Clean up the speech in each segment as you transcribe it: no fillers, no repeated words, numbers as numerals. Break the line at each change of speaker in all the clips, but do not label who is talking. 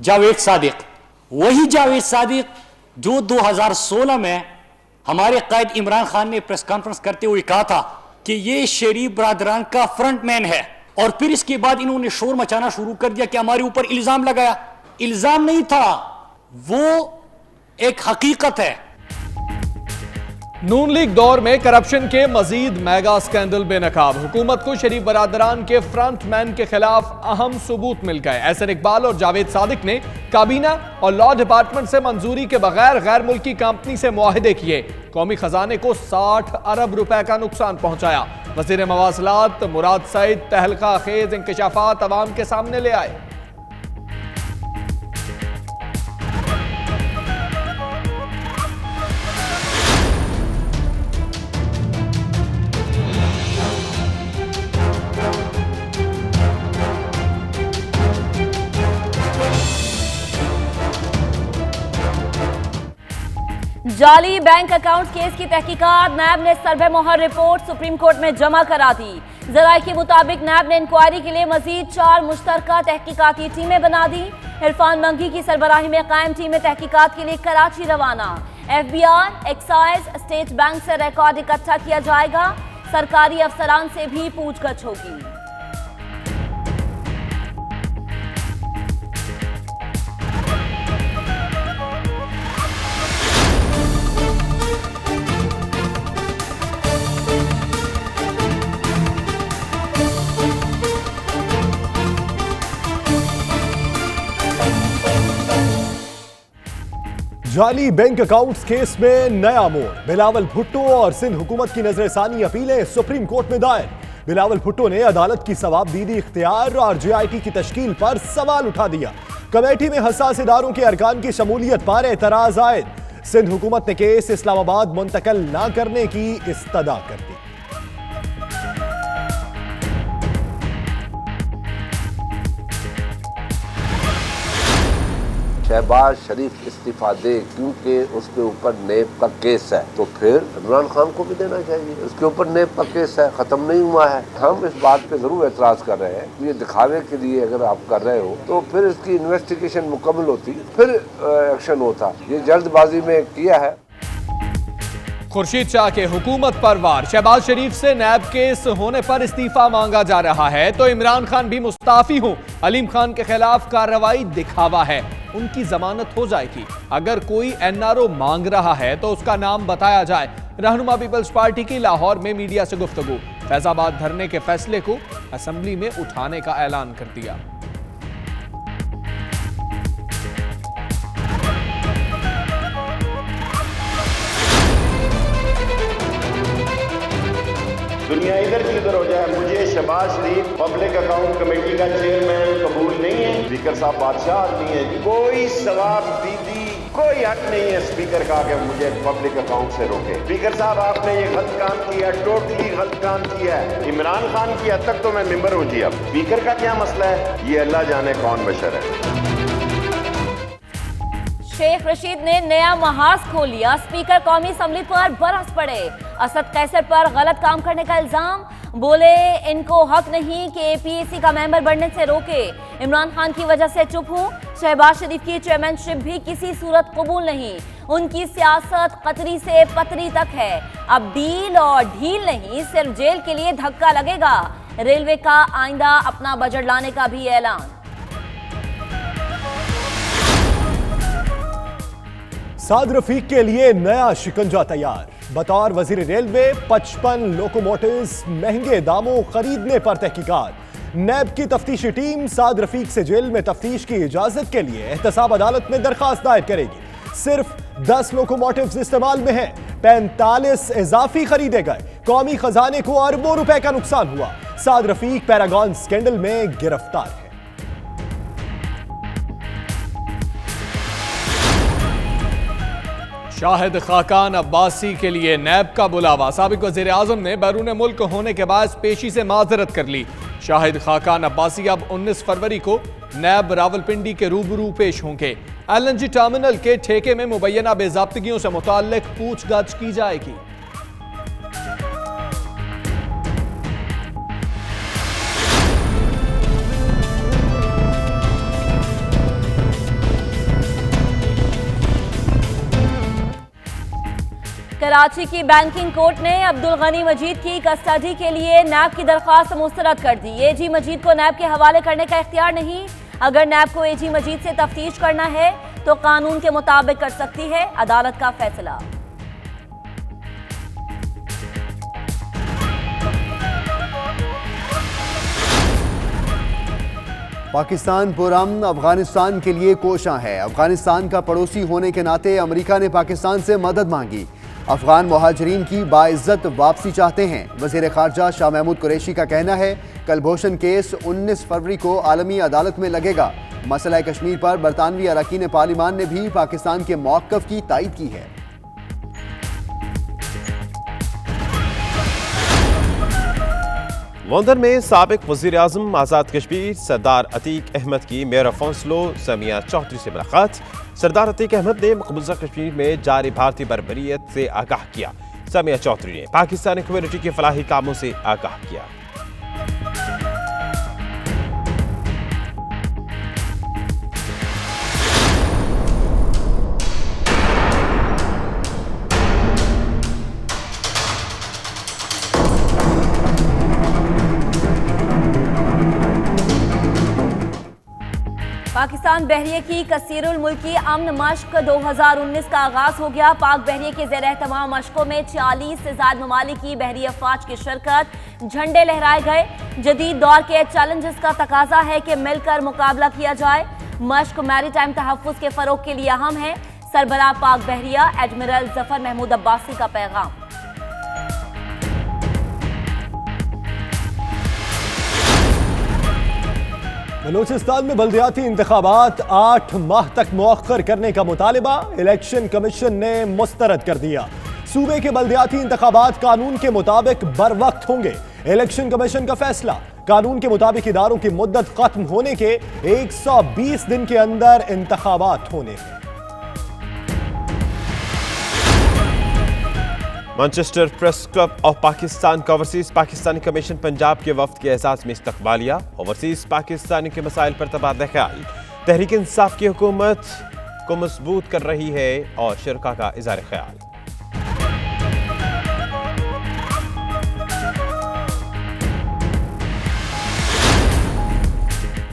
जावेद सादिक, वही जावेद सादिक जो 2016 में हमारे कायद इमरान खान ने प्रेस कॉन्फ्रेंस करते हुए कहा था कि ये शरीफ बरादरान का फ्रंटमैन है, और फिर इसके बाद इन्होंने शोर मचाना शुरू कर दिया कि हमारे ऊपर इल्जाम लगाया। इल्जाम नहीं था, वो एक हकीकत है।
नून लीग दौर में करप्शन के मजीद मेगा स्कैंडल बेनकाब। हुकूमत को शरीफ बरादरान के फ्रंटमैन के खिलाफ अहम सबूत मिल गए। एहसन इकबाल और जावेद सादिक ने काबीना और लॉ डिपार्टमेंट से मंजूरी के बगैर गैर मुल्की कंपनी से मुआहदे किए, कौमी खजाने को 60 अरब रुपए का नुकसान पहुंचाया। वजीर मवासलात मुराद सईद तहलका खेज इंकशाफात अवाम के सामने ले आए।
जाली बैंक अकाउंट केस की तहकीकात, नैब ने सर्वे मोहर रिपोर्ट सुप्रीम कोर्ट में जमा करा दी। जराये के मुताबिक नैब ने इंक्वायरी के लिए मजीद 4 मुश्तरका तहकीकाती टीमें बना दी। इरफान मंगी की सरबराही में कायम टीमें तहकीकात के लिए कराची रवाना। FBI, एक्साइज, स्टेट बैंक से रिकॉर्ड इकट्ठा किया जाएगा। सरकारी अफसरान से भी पूछगछ होगी।
जाली बैंक अकाउंट्स केस में नया मोड़। बिलावल भुट्टो और सिंध हुकूमत की नजरसानी अपीलें सुप्रीम कोर्ट में दायर। बिलावल भुट्टो ने अदालत की सवाबदीदी इख्तियार और JIT की तश्कील पर सवाल उठा दिया। कमेटी में हसास इदारों के अरकान की शमूलियत पर एतराज आयद। सिंध हुकूमत ने केस इस्लामाबाद मुंतकिल न करने की इस्तदा कर दी।
शहबाज शरीफ इस्तीफा दे क्योंकि उसके ऊपर नेब का केस है, तो फिर इमरान खान को भी देना चाहिए। उसके ऊपर नेब का केस है, खत्म नहीं हुआ है। हम इस बात पे जरूर एतराज कर रहे हैं। ये दिखावे के लिए अगर आप कर रहे हो तो फिर इसकी इन्वेस्टिगेशन मुकम्मल होती, फिर एक्शन होता। ये जल्दबाजी में किया है।
खुर्शीद शाह के हुकूमत पर वार। शहबाज शरीफ से नैब केस होने पर इस्तीफा मांगा जा रहा है तो इमरान खान भी मुस्ताफी हो। अलीम खान के खिलाफ कार्रवाई दिखावा है, उनकी जमानत हो जाएगी। अगर कोई NRO मांग रहा है तो उसका नाम बताया जाए। रहनुमा पीपल्स पार्टी की लाहौर में मीडिया से गुफ्तगू। फैजाबाद धरने के फैसले को असेंबली में उठाने का ऐलान कर दिया।
दुनिया इधर की उधर हो जाए, मुझे शहबाज शरीफ पब्लिक अकाउंट कमेटी का चेयरमैन कबूल नहीं है। स्पीकर साहब बादशाह आदमी है, कोई सवाब दीदी कोई हक नहीं है स्पीकर का कि मुझे पब्लिक अकाउंट से रोके। स्पीकर साहब आपने ये गलत काम किया, टोटली गलत काम किया है। इमरान खान की हद तक तो मैं मेंबर हूँ जी। अब स्पीकर का क्या मसला है, ये अल्लाह जाने कौन बशर है।
शेख रशीद ने नया महाज खोल लिया। स्पीकर कौमी असम्बली पर बरस पड़े। असद कैसर पर गलत काम करने का इल्जाम। बोले इनको हक नहीं कि APAC का मेंबर बनने से रोके। इमरान खान की वजह से चुप हूं। शहबाज शरीफ की चेयरमैनशिप भी किसी सूरत कबूल नहीं। उनकी सियासत कतरी से पतरी तक है। अब डील और ढील नहीं, सिर्फ जेल के लिए धक्का लगेगा। रेलवे का आइंदा अपना बजट लाने का भी ऐलान।
साद रफीक के लिए नया शिकंजा तैयार। बतौर वजीर रेलवे 55 लोकोमोटिव्स महंगे दामों खरीदने पर तहकीकात। नैब की तफ्तीशी टीम साद रफीक से जेल में तफ्तीश की इजाजत के लिए एहतसाब अदालत में दरखास्त दायर करेगी। सिर्फ 10 लोकोमोटिव्स इस्तेमाल में हैं, 45 इजाफी खरीदे गए। कौमी खजाने को अरबों रुपए का नुकसान हुआ। साद रफीक पैरागॉन स्कैंडल में गिरफ्तार है।
शाहिद खाकान अब्बासी के लिए नैब का बुलावा। साबिक वज़ीर आज़म ने बैरून मुल्क होने के बाद पेशी से माजरत कर ली। शाहिद खाकान अब्बासी अब 19 फरवरी को नैब रावलपिंडी के रूबरू पेश होंगे। LNG टर्मिनल के ठेके में मुबैना बेज़ाब्तगियों से मुताल्लिक पूछताछ की जाएगी।
कराची की बैंकिंग कोर्ट ने अब्दुल गनी मजीद की कस्टडी के लिए नैब की दरख्वास्त मुस्तरद कर दी। एजी मजीद को नैब के हवाले करने का इख्तियार नहीं। अगर नैब को एजी मजीद से तफ्तीश करना है तो कानून के मुताबिक कर सकती है, अदालत का फैसला।
पाकिस्तान पुरअमन अफगानिस्तान के लिए कोशां है। अफगानिस्तान का पड़ोसी होने के नाते अमेरिका ने पाकिस्तान से मदद मांगी। अफगान मुहाजिरीन की बाइज्जत वापसी चाहते हैं। वज़ीर ख़ारजा शाह महमूद कुरैशी का कहना है कलभूषण केस 19 फरवरी को आलमी अदालत में लगेगा। मसला कश्मीर पर बरतानवी अरकान पार्लिमान ने भी पाकिस्तान के मौक़िफ़ की तायीद की है।
लंदन में साबिक वज़ीर आज़म आज़ाद कश्मीर सरदार अतीक अहमद की mayor of Oslo Samia Chaudhry से मुलाकात। सरदार अतीक अहमद ने मकबूजा कश्मीर में जारी भारतीय बर्बरियत से आगाह किया। समिया चौधरी ने पाकिस्तानी कम्युनिटी के फलाही कामों से आगाह किया।
पाकिस्तान बहरिए की कसीरुल मुल्की अमन मश्क 2019 का आगाज हो गया। पाक बहरिए के ज़ेर एहतमाम मशकों में 40 से ज़ायद ममालिक की बहरी अफवाज की शिरकत, झंडे लहराए गए। जदीद दौर के चैलेंजेस का तकाजा है कि मिलकर मुकाबला किया जाए। मश्क मैरीटाइम तहफ़्फ़ुज़ के फ़रोग के लिए अहम है। सरबराह पाक बहरिया एडमिरल जफर महमूद अब्बासी का पैगाम।
बलूचिस्तान में बल्दियाती इंतखाबात 8 माह तक मुअख्खर करने का मुतालिबा इलेक्शन कमीशन ने मुस्तरद कर दिया। सूबे के बल्दियाती इंतखाबात कानून के मुताबिक बर वक्त होंगे। इलेक्शन कमीशन का फैसला, कानून के मुताबिक इदारों की मुद्दत खत्म होने के 120 दिन के अंदर इंतखाबात होने हैं।
Manchester press club of Pakistan का ओवरसीज पाकिस्तानी कमीशन पंजाब के वफ्द के एजाज में इस्तकबालिया। ओवरसीज पाकिस्तानी के मसाइल पर तबादला ख्याल। तहरीक इंसाफ की हुकूमत को मजबूत कर रही है और शिरका का इज़हार ख्याल।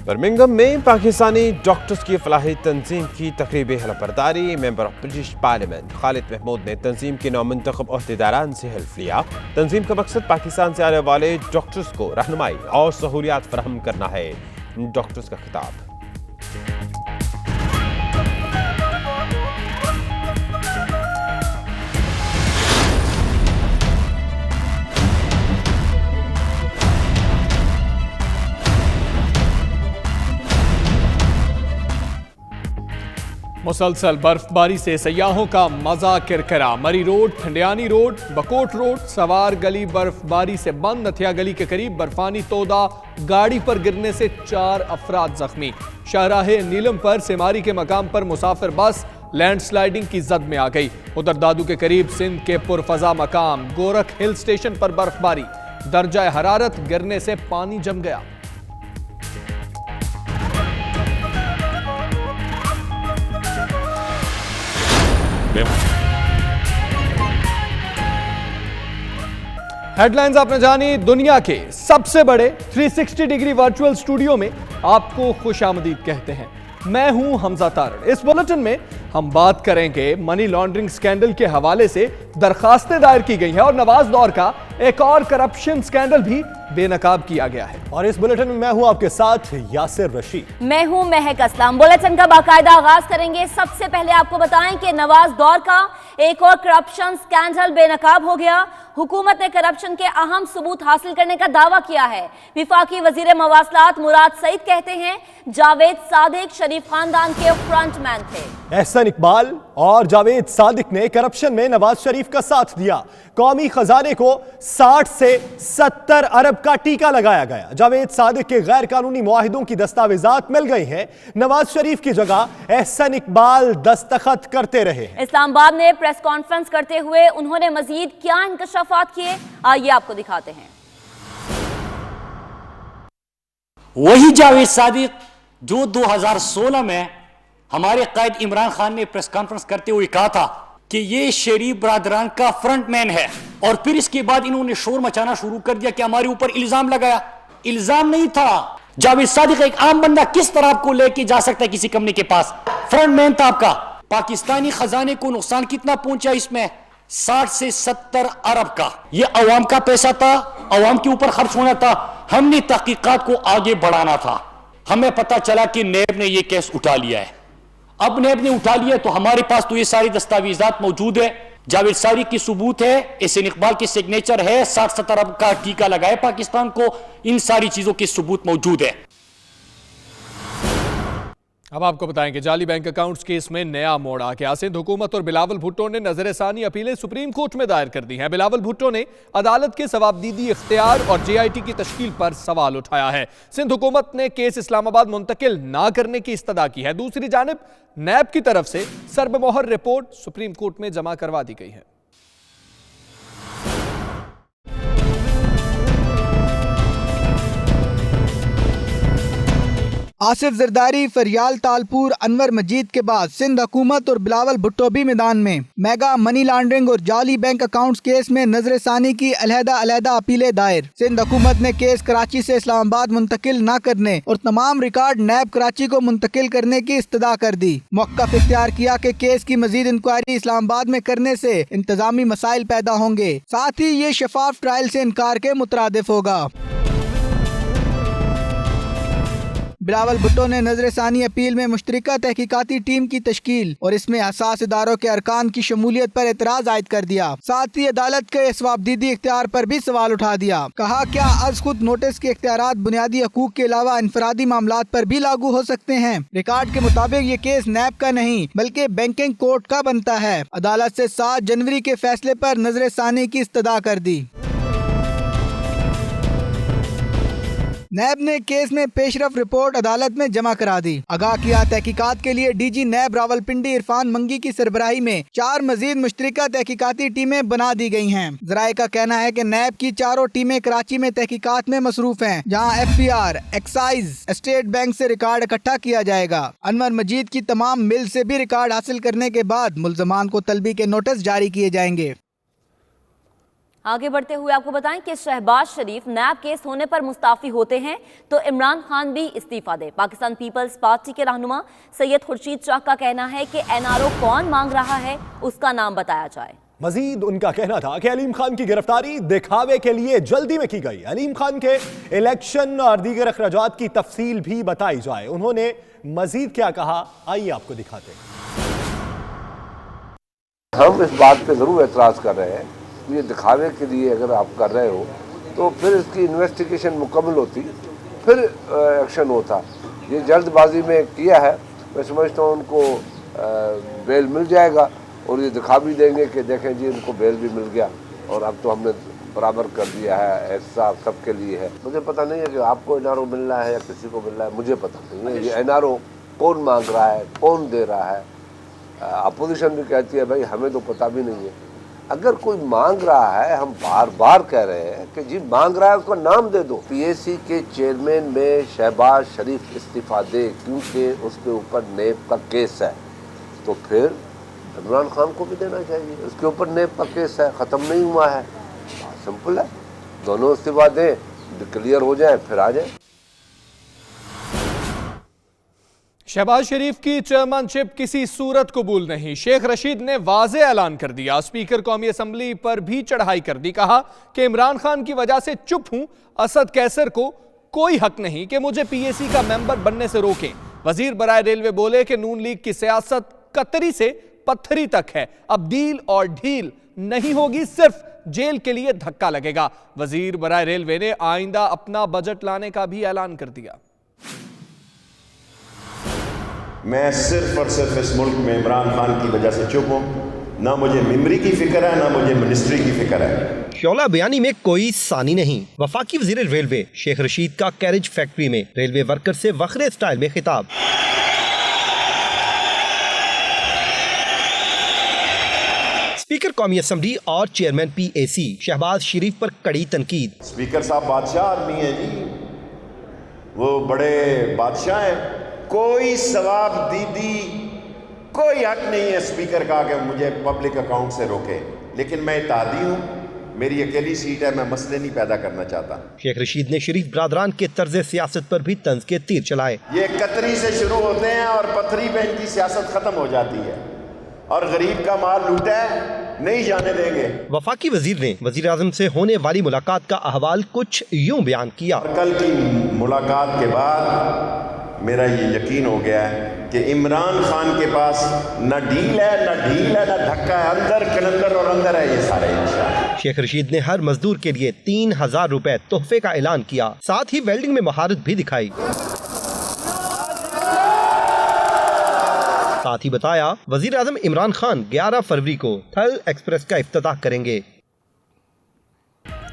बर्मिंघम में पाकिस्तानी डॉक्टर्स की फलाही तंजीम की तकरीबी हलफबरदारी। Member of British Parliament Khalid Mahmood ने तंजीम के नौमुंतखब ओहदेदारान से हल्फ लिया। तंजीम का मकसद पाकिस्तान से आने वाले डॉक्टर्स को रहनुमाई और सहूलियात फराहम करना है। डॉक्टर्स का खिताब।
मुसलसल बर्फबारी से सयाहों का मजा किरकिरा। मरी रोड, खंडियानी रोड, बकोट रोड, सवार गली बर्फबारी से बंद। नथिया गली के करीब बर्फानी तोदा गाड़ी पर गिरने से 4 अफराद जख्मी। शाहराहे नीलम पर सेमारी के मकाम पर मुसाफिर बस लैंडस्लाइडिंग की जद में आ गई। उधर दादू के करीब सिंध के पुरफजा मकाम गोरख हिल स्टेशन पर बर्फबारी, दर्जा हरारत गिरने से पानी जम गया। हेडलाइंस आपने जानी। दुनिया के सबसे बड़े 360 डिग्री वर्चुअल स्टूडियो में आपको खुशामदीद कहते हैं। मैं हूं हमजा तारड़। इस बुलेटिन में हम बात करेंगे मनी लॉन्ड्रिंग स्कैंडल के हवाले से दरखास्तें दायर की गई हैं और नवाज दौर का एक और करप्शन स्कैंडल भी बेनकाब किया गया है।
और इस बुलेटिन में मैं हूं आपके साथ यासिर रशीद।
मैं हूं महक असलम। बुलेटिन का बाकायदा आगाज करेंगे। सबसे पहले आपको बताएं कि नवाज दौर का एक और करप्शन स्कैंडल बेनकाब हो गया। हुकूमत ने करप्शन के अहम सबूत हासिल करने का दावा किया है। विफाकी वजीर मवासलात मुराद सईद कहते हैं जावेद सादिक शरीफ खानदान के फ्रंटमैन थे। एहसन
इकबाल और जावेद सादिक ने करप्शन में नवाज शरीफ का साथ दिया। कौमी खजाने को 60 से 70 अरब का टीका लगाया गया। जावेद सादिक के गैर कानूनी मुआहिदों की दस्तावेजात मिल गई हैं। नवाज शरीफ की जगह एहसन इकबाल दस्तखत करते रहे।
इस्लामाबाद में प्रेस कॉन्फ्रेंस करते हुए उन्होंने मजीद क्या इंकशाफात किए, आइए आपको दिखाते हैं।
वही जावेद सादिक जो 2016 में हमारे कायद इमरान खान ने प्रेस कॉन्फ्रेंस करते हुए कहा था कि ये शरीफ बरादरान का फ्रंटमैन है, और फिर इसके बाद इन्होंने शोर मचाना शुरू कर दिया कि हमारे ऊपर इल्जाम लगाया। इल्जाम नहीं था। जावेद सादिक एक आम बंदा किस तरह आपको लेके जा सकता है किसी कंपनी के पास? फ्रंटमैन था आपका। पाकिस्तानी खजाने को नुकसान कितना पहुंचा इसमें? 60 से 70 अरब का। ये अवाम का पैसा था, अवाम के ऊपर खर्च होना था। हमने तहकीकात को आगे बढ़ाना था। हमें पता चला कि नैब ने ये केस उठा लिया है। अब नैब ने उठा लिया तो हमारे पास तो ये सारी दस्तावेजात मौजूद है। जावेद सादिक की सबूत है, एहसन इकबाल की सिग्नेचर है, 60-70 अरब का टीका लगाए पाकिस्तान को। इन सारी चीजों के सबूत मौजूद है।
अब आपको बताएं कि जाली बैंक अकाउंट्स केस में नया मोड़ आ गया। सिंध हुकूमत और बिलावल भुट्टो ने नजरसानी अपीलें सुप्रीम कोर्ट में दायर कर दी हैं। बिलावल भुट्टो ने अदालत के सवाबदीदी इख्तियार और JIT की तश्कील पर सवाल उठाया है। सिंध हुकूमत ने केस इस्लामाबाद मुंतकिल ना करने की इस्तदा की है। दूसरी जानिब नैब की तरफ से सरबमोहर रिपोर्ट सुप्रीम कोर्ट में जमा करवा दी गई है।
आसिफ जरदारी, फरियाल तालपुर, अनवर मजीद के बाद सिंध हुकूमत और बिलावल भुट्टो भी मैदान में। मेगा मनी लॉन्ड्रिंग और जाली बैंक अकाउंट्स केस में नजरसानी की अलहदा अपीलें दायर। सिंध हुकूमत ने केस कराची से इस्लामाबाद मुंतकिल न करने और तमाम रिकॉर्ड नैब कराची को मुंतकिल करने की इस्तदा कर दी। मौक़िफ़ इख्तियार किया कि केस की मजीद इंक्वायरी इस्लामाबाद में करने से इंतजामी मसाइल पैदा होंगे, साथ ही ये शफाफ ट्रायल से इनकार के मुतरादिफ होगा। बिलावल भुट्टो ने नजरसानी अपील में मुश्तरका तहकीकाती टीम की तश्कील और इसमें हसास इदारों के अरकान की शमूलियत पर एतराज आयद कर दिया। साथ ही अदालत के सवाबदीदी इख्तियार पर भी सवाल उठा दिया। कहा, क्या अज खुद नोटिस के इख्तियारात बुनियादी हकूक के अलावा इनफरादी मामलात पर भी लागू हो सकते हैं? रिकॉर्ड के मुताबिक ये केस नैब का नहीं बल्कि बैंकिंग कोर्ट का बनता है। अदालत से 7 जनवरी के फैसले पर नजरसानी की इस्तदा कर दी। नैब ने केस में पेशरफ रिपोर्ट अदालत में जमा करा दी। आगाह किया, तहकीकात के लिए DG नैब रावलपिंडी इरफान मंगी की सरबराही में 4 मजीद मुश्तरका तहकीकाती टीमें बना दी गई हैं। ज़राए का कहना है कि नैब की 4 टीमें कराची में तहकीकात में मसरूफ हैं, जहां FBR, एक्साइज, स्टेट बैंक से रिकॉर्ड इकट्ठा किया जाएगा। अनवर मजीद की तमाम मिल से भी रिकॉर्ड हासिल करने के बाद मुल्ज़मान को तलबी के नोटिस जारी किए जाएंगे।
आगे बढ़ते हुए आपको बताएं कि शहबाज शरीफ नैब केस होने पर मुस्ताफी होते हैं तो इमरान खान भी इस्तीफा दे। पाकिस्तान पीपल्स पार्टी के रहनुमा सैयद खुर्शीद शाह का कहना है कि NRO कौन मांग रहा है उसका नाम बताया जाए।
मजीद उनका कहना था कि अलीम खान की गिरफ्तारी दिखावे के लिए जल्दी में की गई। अलीम खान के इलेक्शन और दीगर अखराजात की तफसील भी बताई जाए। उन्होंने मजीद क्या कहा, आइए आपको दिखाते हैं।
हम इस बात पे जरूर एतराज कर रहे हैं, ये दिखावे के लिए अगर आप कर रहे हो तो फिर इसकी इन्वेस्टिगेशन मुकम्मल होती, फिर एक्शन होता। ये जल्दबाजी में किया है। मैं समझता हूँ उनको बेल मिल जाएगा और ये दिखा भी देंगे कि देखें जी उनको बेल भी मिल गया और अब तो हमने बराबर कर दिया है, ऐसा सबके लिए है। मुझे पता नहीं है कि आपको NRO मिल रहा है या किसी को मिल रहा है, मुझे पता नहीं है। ये NRO कौन मांग रहा है, कौन दे रहा है? अपोजिशन भी कहती है भाई हमें तो पता भी नहीं है। अगर कोई मांग रहा है, हम बार बार कह रहे हैं कि जी मांग रहा है उसका नाम दे दो। PAC के चेयरमैन में शहबाज शरीफ इस्तीफा दे क्योंकि उसके ऊपर नेब का केस है, तो फिर इमरान खान को भी देना चाहिए। उसके ऊपर नेब का केस है, ख़त्म नहीं हुआ है, सिंपल है। दोनों इस्तीफा दें, क्लियर हो जाए, फिर आ जाए।
शहबाज शरीफ की चेयरमैनशिप किसी सूरत कबूल नहीं। शेख रशीद ने वाज़े ऐलान कर दिया। स्पीकर कौमी असम्बली पर भी चढ़ाई कर दी। कहा कि इमरान खान की वजह से चुप हूं, असद कैसर को कोई हक नहीं कि मुझे PAC का मेंबर बनने से रोकें। वजीर बराए रेलवे बोले कि नून लीग की सियासत कतरी से पत्थरी तक है, अब डील और ढील नहीं होगी, सिर्फ जेल के लिए धक्का लगेगा। वजीर बराए रेलवे ने आइंदा अपना बजट लाने का भी ऐलान कर दिया।
मैं सिर्फ और सिर्फ इस मुल्क में इमरान खान की वजह से चुप हूँ। ना मुझे मेमरी की फिक्र है, ना मुझे मिनिस्ट्री की फिक्र है।
शौला बयानी में कोई सानी नहीं। वफाकी वजीर रेलवे शेख रशीद का कैरेज फैक्ट्री में रेलवे वर्कर से वखरे स्टाइल में खिताब। स्पीकर कौमी असम्बली और चेयरमैन PAC शहबाज शरीफ पर कड़ी तनकीद।
स्पीकर साहब बादशाह आदमी है जी, वो बड़े बादशाह हैं। कोई सवाब दीदी, कोई हक नहीं है स्पीकर का कि मुझे पब्लिक अकाउंट से रोके, लेकिन मैं इत्तेहादी हूँ, मेरी अकेली सीट है, मैं मसले नहीं पैदा करना चाहता।
शेख रशीद ने शरीफ बरादरान के तर्ज सियासत पर भी तंज के तीर चलाए।
ये कतरी से शुरू होते हैं और पत्थरी पे इनकी सियासत खत्म हो जाती है, और गरीब का माल लूटा है नहीं जाने देंगे।
वफाकी वजीर ने वजीर आजम से होने वाली मुलाकात का अहवाल कुछ यूं बयान किया।
कल की मुलाकात के बाद मेरा ये यकीन हो गया है कि इमरान खान के पास न ढील है न धक्का है, अंदर कलंदर और अंदर है ये सारे इंसान।
शेख रशीद ने हर मजदूर के लिए 3000 रुपए तोहफे का ऐलान किया, साथ ही वेल्डिंग में महारत भी दिखाई। साथ ही बताया वजीर आजम इमरान खान 11 फरवरी को थल एक्सप्रेस का इफ्तिताह करेंगे।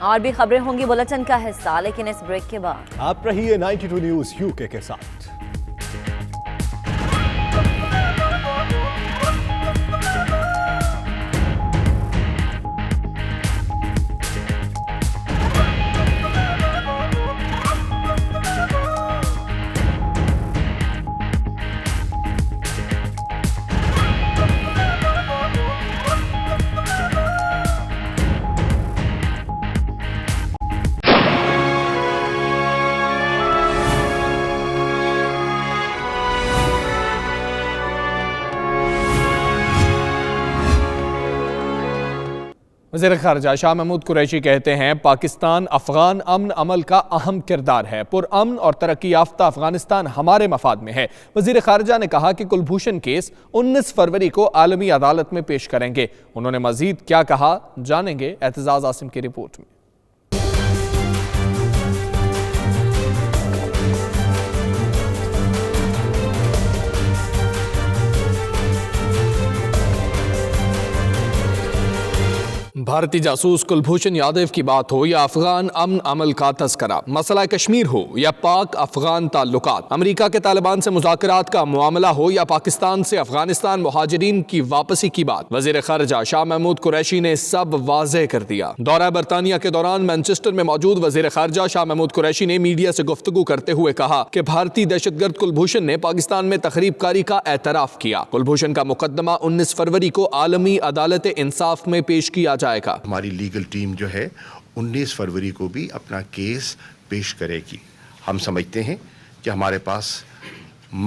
और भी खबरें होंगी बुलेटिन का हिस्सा, लेकिन इस ब्रेक के बाद
आप रहिए 92 न्यूज यूके के साथ।
वज़ीर ख़ारजा शाह महमूद कुरैशी कहते हैं पाकिस्तान अफ़गान अमन अमल का अहम किरदार है। पुरअमन और तरक्की याफ्ता अफ़गानिस्तान हमारे मफाद में है। वज़ीर ख़ारजा ने कहा कि कुलभूषण केस 19 फरवरी को आलमी अदालत में पेश करेंगे। उन्होंने मज़ीद क्या कहा जानेंगे एतज़ाज़ आसिम की रिपोर्ट में। भारतीय जासूस कुलभूषण यादव की बात हो या अफगान अमन अमल का तस्करा, मसला कश्मीर हो या पाक अफगान ताल्लुकात, अमेरिका के तालिबान से मुज़ाकरात का मामला हो या पाकिस्तान से अफगानिस्तान मुहाजिरीन की वापसी की बात, वज़ीर ख़ारजा शाह महमूद कुरैशी ने सब वाज़ेह कर दिया। दौरा बरतानिया के दौरान मैनचेस्टर में मौजूद वज़ीर ख़ारजा शाह महमूद कुरैशी ने मीडिया से गुफ्तगू करते हुए कहा कि भारतीय दहशतगर्द कुलभूषण ने पाकिस्तान में तखरीबकारी का एतराफ़ किया। कुलभूषण का मुकदमा 19 फरवरी को आलमी अदालत इंसाफ में पेश किया जाएगा।
हमारी लीगल टीम जो है 19 फरवरी को भी अपना केस पेश करेगी। हम समझते हैं कि हमारे पास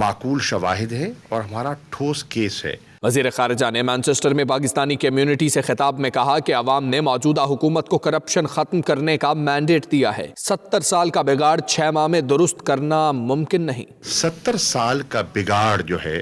माकूल शवाहिद है और हमारा ठोस केस है।
वज़ीर ख़ारजा ने मैनचेस्टर में पाकिस्तानी कम्युनिटी से खिताब में कहा कि अवाम ने मौजूदा हुकूमत को करप्शन ख़त्म करने का मैंडेट दिया है। 70 साल का बिगाड़ 6 माह में दुरुस्त करना मुमकिन नहीं।
70 साल का बिगाड़ जो है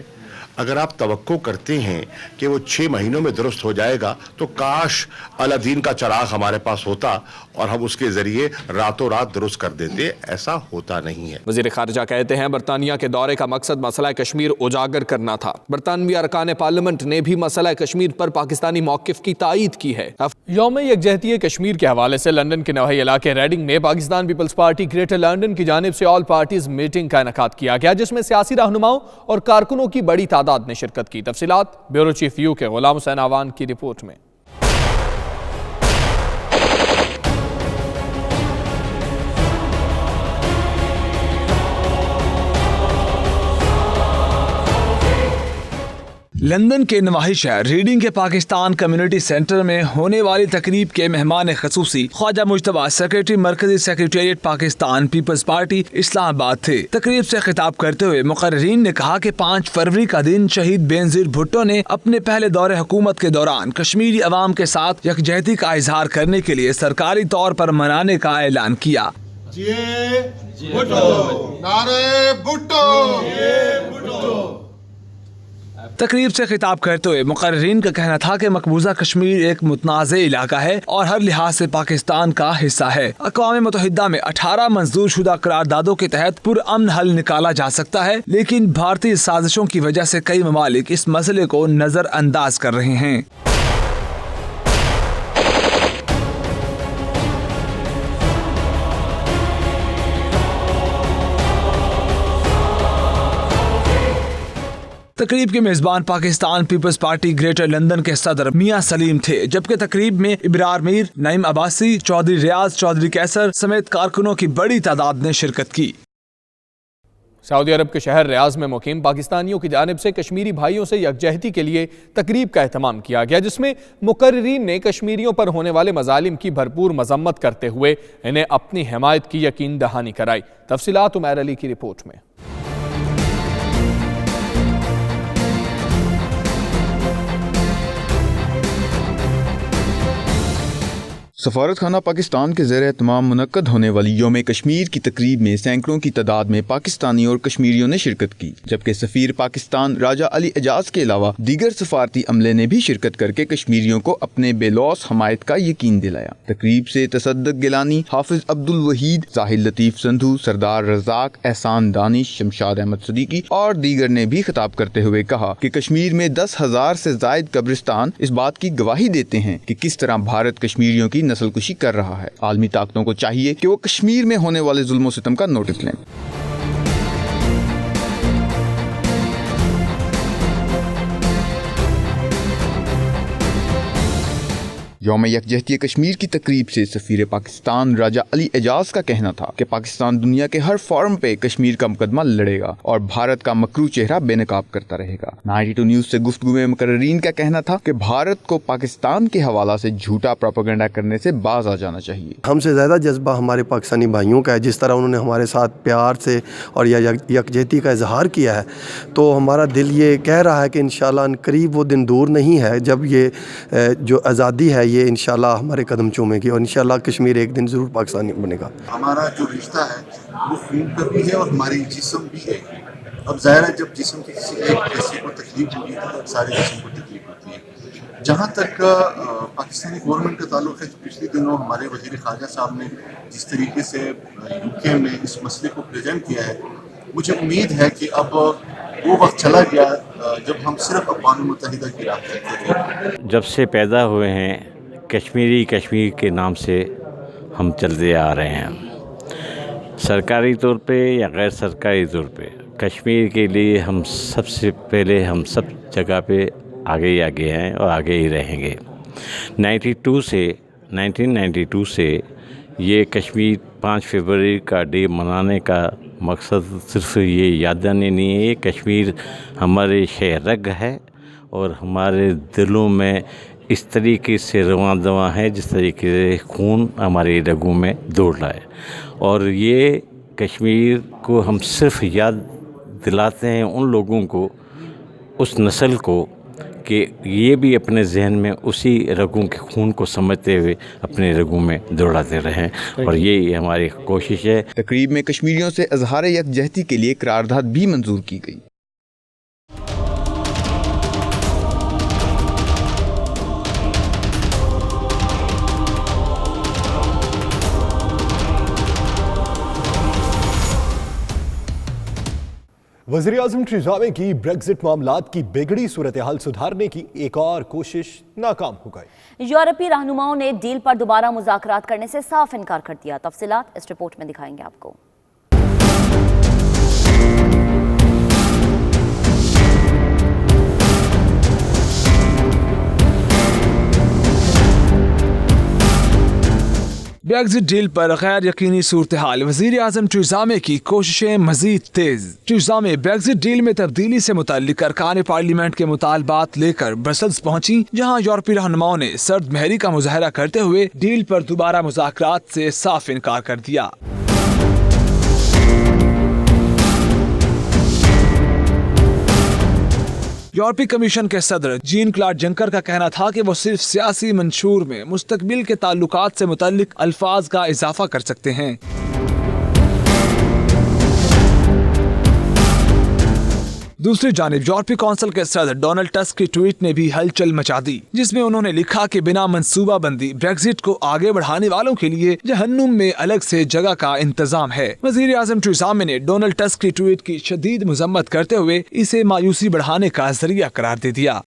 अगर आप तवक्को करते हैं कि वो 6 महीनों में दुरुस्त हो जाएगा तो काश अलादीन का चिराग हमारे पास होता और हम उसके जरिए रातों रात दुरुस्त कर देते। ऐसा होता नहीं है।
वज़ीर ख़ारजा कहते हैं बरतानिया के दौरे का मकसद मसला कश्मीर उजागर करना था। बरतानवी अरकान पार्लियामेंट ने भी मसला कश्मीर पर पाकिस्तानी मौक़िफ़ की तायीद की है। यौम यकजहती कश्मीर के हवाले से लंदन के नवाही इलाके रेडिंग में पाकिस्तान पीपल्स पार्टी ग्रेटर लंदन की जानिब से ऑल पार्टीज मीटिंग का इनेकाद किया गया, जिसमें सियासी रहनुमाओं और कारकुनों की बड़ी तादाद ने शिरकत की। तफसीलात ब्यूरो चीफ यू के गुलाम हुसैन आवान की रिपोर्ट में।
लंदन के नवाही शहर रीडिंग के पाकिस्तान कम्युनिटी सेंटर में होने वाली तकरीब के मेहमान खसूसी ख्वाजा मुश्तबा सेक्रेटरी मरकजी सेक्रेटेरिएट पाकिस्तान पीपल्स पार्टी इस्लामाबाद थे। तकरीब से खिताब करते हुए मुकर्रीन ने कहा कि 5 फरवरी का दिन शहीद बेनजीर भुट्टो ने अपने पहले दौरे हुकूमत के दौरान कश्मीरी अवाम के साथ यकजहती का इजहार करने के लिए सरकारी तौर पर मनाने का ऐलान किया। तकरीब से खिताब करते हुए मुकर्रीन का कहना था कि मकबूजा कश्मीर एक मुतनाज़ इलाका है और हर लिहाज से पाकिस्तान का हिस्सा है। अक़वाम मुत्तहिदा में 18 मंजूर शुदा करारदादों के तहत पुरअमन हल निकाला जा सकता है, लेकिन भारतीय साजिशों की वजह से कई ममालिक इस मसले को नजरअंदाज कर रहे हैं। तकरीब के मेजबान पाकिस्तान पीपल्स पार्टी ग्रेटर लंदन के सदर मियां सलीम थे, जबकि तकरीब में इब्रार मीर, नईम अब्बासी, चौधरी रियाज, चौधरी कैसर समेत कारकुनों की बड़ी तादाद ने शिरकत की।
सऊदी अरब के शहर रियाज में मुकीम पाकिस्तानियों की जानिब से कश्मीरी भाइयों से यकजहती के लिए तकरीब का एहतमाम किया गया, जिसमें मुकर्रीरीन ने कश्मीरियों पर होने वाले मजालिम की भरपूर मजम्मत करते हुए इन्हें अपनी हिमायत की यकीन दहानी कराई। तफसीलात उमैर अली की रिपोर्ट में।
सफारत खाना पाकिस्तान के ज़ेर एहतमाम मुनक्कद होने वाली यौम कश्मीर की तकरीब में सैकड़ों की तादाद में पाकिस्तानी और कश्मीरियों ने शिरकत की, जबकि सफ़ीर पाकिस्तान राजा अली एजाज के अलावा दीगर सफारती अमले ने भी शिरकत करके कश्मीरियों को अपने बेलौस हमायत का यकीन दिलाया। तकरीब से तसद्दुक़ गिलानी, हाफिज अब्दुल वहीद, साहिल लतीफ़ संधू, सरदार रज़ाक, एहसान दानिश, शमशाद अहमद सदीकी और दीगर ने भी खिताब करते हुए कहा कि कश्मीर में 10,000 से ज़ायद कब्रिस्तान इस बात की गवाही देते हैं कि किस तरह भारत कश्मीरियों की नस्लकुशी कर रहा है। आलमी ताकतों को चाहिए कि वो कश्मीर में होने वाले जुल्म सितम का नोटिस लें। यौम यकजहती कश्मीर की तकरीब से सफ़ीर पाकिस्तान राजा अली एजाज का कहना था कि पाकिस्तान दुनिया के हर फोरम पे कश्मीर का मुकदमा लड़ेगा और भारत का मकरू चेहरा बेनकाब करता रहेगा। 92 न्यूज़ से गुफ्तगू में मुकर्रीरीन का कहना था कि भारत को पाकिस्तान के हवाला से झूठा प्रोपेगेंडा करने से बाज आ जाना चाहिए।
हमसे ज़्यादा जज्बा हमारे पाकिस्तानी भाइयों का है। जिस तरह उन्होंने हमारे साथ प्यार से और यकजहती का इजहार किया है, तो हमारा दिल ये कह रहा है कि इंशाल्लाह अनकरीब वो दिन दूर नहीं है जब ये जो आज़ादी है ये इंशाल्लाह हमारे कदम चूमेगी और इंशाल्लाह कश्मीर एक दिन ज़रूर पाकिस्तानी बनेगा।
हमारा जो रिश्ता है वो खून का भी है और हमारी जिस्म भी है। अब ज़ाहिर है जब जिस्म की किसी एक हिस्से को तकलीफ होगी तो सारे जिस्म को तकलीफ होती है। जहाँ तक पाकिस्तानी गवर्नमेंट का ताल्लुक़ है, पिछले दिनों हमारे वज़ीर ख़ारजा साहब ने जिस तरीके से यूके में इस मसले को प्रेजेंट किया है, मुझे उम्मीद है कि अब वो वक्त चला गया जब हम सिर्फ अक़वाम मुत्तहिदा की राह करते थे।
जब से पैदा हुए हैं कश्मीर के नाम से हम चलते आ रहे हैं। सरकारी तौर पे या गैर सरकारी तौर पे कश्मीर के लिए हम सबसे पहले हम सब जगह पे आगे हैं और आगे ही रहेंगे। 1992 से ये कश्मीर 5 फरवरी का डे मनाने का मकसद सिर्फ ये याद दिलाने नहीं है, ये कश्मीर हमारे शहर रग है और हमारे दिलों में इस तरीके से रवां दवा है जिस तरीके से खून हमारे रगों में दौड़ रहा है। और ये कश्मीर को हम सिर्फ याद दिलाते हैं उन लोगों को, उस नस्ल को, कि ये भी अपने जहन में उसी रगों के खून को समझते हुए अपने रगों में दौड़ाते रहें और ये हमारी कोशिश है।
तकरीब में कश्मीरियों से इज़हार यकजहती के लिए करारदाद भी मंजूर की गई।
वज़ीर-ए-आज़म टेरेसा मे की ब्रेक्जिट मामलात की बिगड़ी सूरत हाल सुधारने की एक और कोशिश नाकाम हो गई।
यूरोपीय रहनुमाओं ने डील पर दोबारा मुज़ाकरात करने से साफ इनकार कर दिया। तफसीलात इस रिपोर्ट में दिखाएंगे आपको।
ब्रेक्जिट डील पर गैर यकीनी सूरत हाल, वज़ीर-ए-आज़म टेरेसा मे की कोशिशें मजीद तेज। टेरेसा मे ब्रेक्जिट डील में तब्दीली से मुताल्लिक अरकान पार्लियामेंट के मुतालबात लेकर ब्रसल्स पहुंची, जहां यूरोपीय रहनुमाओं ने सर्द महरी का मुजाहरा करते हुए डील पर दोबारा मुज़ाकरात से साफ इनकार कर दिया। यूरोपीय कमीशन के सदर जीन क्लॉड जंकर का कहना था कि वो सिर्फ सियासी मंशूर में मुस्तकबिल के ताल्लुकात से मुताल्लिक अल्फाज का इजाफा कर सकते हैं। दूसरी जानिब यूरोपीय काउंसिल के सदर डोनाल्ड टस्क की ट्वीट ने भी हलचल मचा दी, जिसमें उन्होंने लिखा कि बिना मंसूबाबंदी ब्रेक्जिट को आगे बढ़ाने वालों के लिए जहन्नुम में अलग से जगह का इंतजाम है। वज़ीर-ए-आज़म टेरेसा मे ने डोनाल्ड टस्क की ट्वीट की शदीद मजम्मत करते हुए इसे मायूसी बढ़ाने का जरिया करार दे दिया।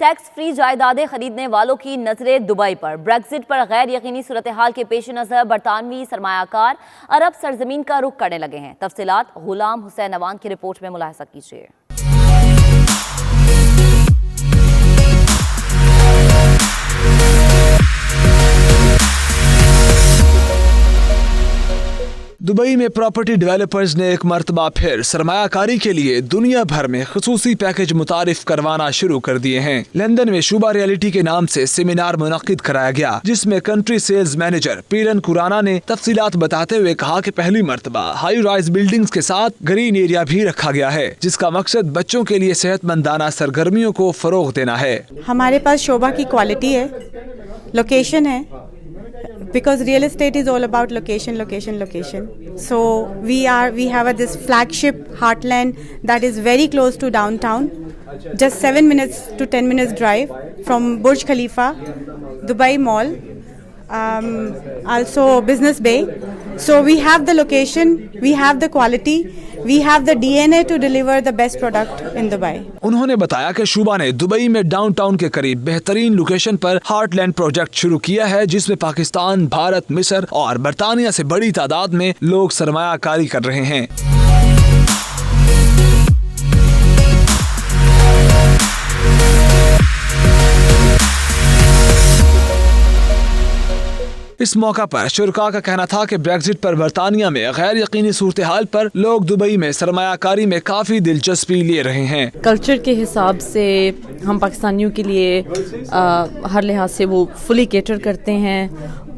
टैक्स फ्री जायदादें खरीदने वालों की नजरें दुबई पर। ब्रेक्जिट पर गैर यकीनी सूरत हाल के पेश नजर बरतानवी सरमायाकार अरब सरजमीन का रुख करने लगे हैं। तफसीलात गुलाम हुसैन अवान की रिपोर्ट में मुलाहिजा कीजिए।
दुबई में प्रॉपर्टी डेवलपर्स ने एक मर्तबा फिर सरमायाकारी के लिए दुनिया भर में खुसूसी पैकेज मुतारिफ करवाना शुरू कर दिए हैं। लंदन में शुबा रियलिटी के नाम से सेमिनार मुनक्किद कराया गया, जिसमें country sales manager Piran Khurana ने तफसीलात बताते हुए कहा कि पहली मर्तबा हाई राइज बिल्डिंग्स के साथ ग्रीन एरिया भी रखा गया है, जिसका मकसद बच्चों के लिए सेहतमंदाना सरगर्मियों को फरोग देना है।
हमारे पास शोभा की क्वालिटी है, लोकेशन है, because real estate is all about location. So we have this flagship Heartland that is very close to downtown, just 7 minutes to 10 minutes drive from Burj Khalifa, Dubai Mall, also Business Bay. So we have the location, we have the quality, we have the DNA to deliver the best product in Dubai.
उन्होंने बताया कि शुबा ने Dubai में downtown के करीब बेहतरीन location पर heartland project शुरू किया है, जिसमें पाकिस्तान, भारत, मिस्र और बरतानिया से बड़ी तादाद में लोग सरमायाकारी कर रहे हैं। इस मौका पर शुरका का कहना था कि ब्रेक्जिट पर बरतानिया में गैर यकीनी सूरत हाल पर लोग दुबई में सरमायाकारी में काफ़ी दिलचस्पी ले रहे हैं।
कल्चर के हिसाब से हम पाकिस्तानियों के लिए हर लिहाज से वो फुली केटर करते हैं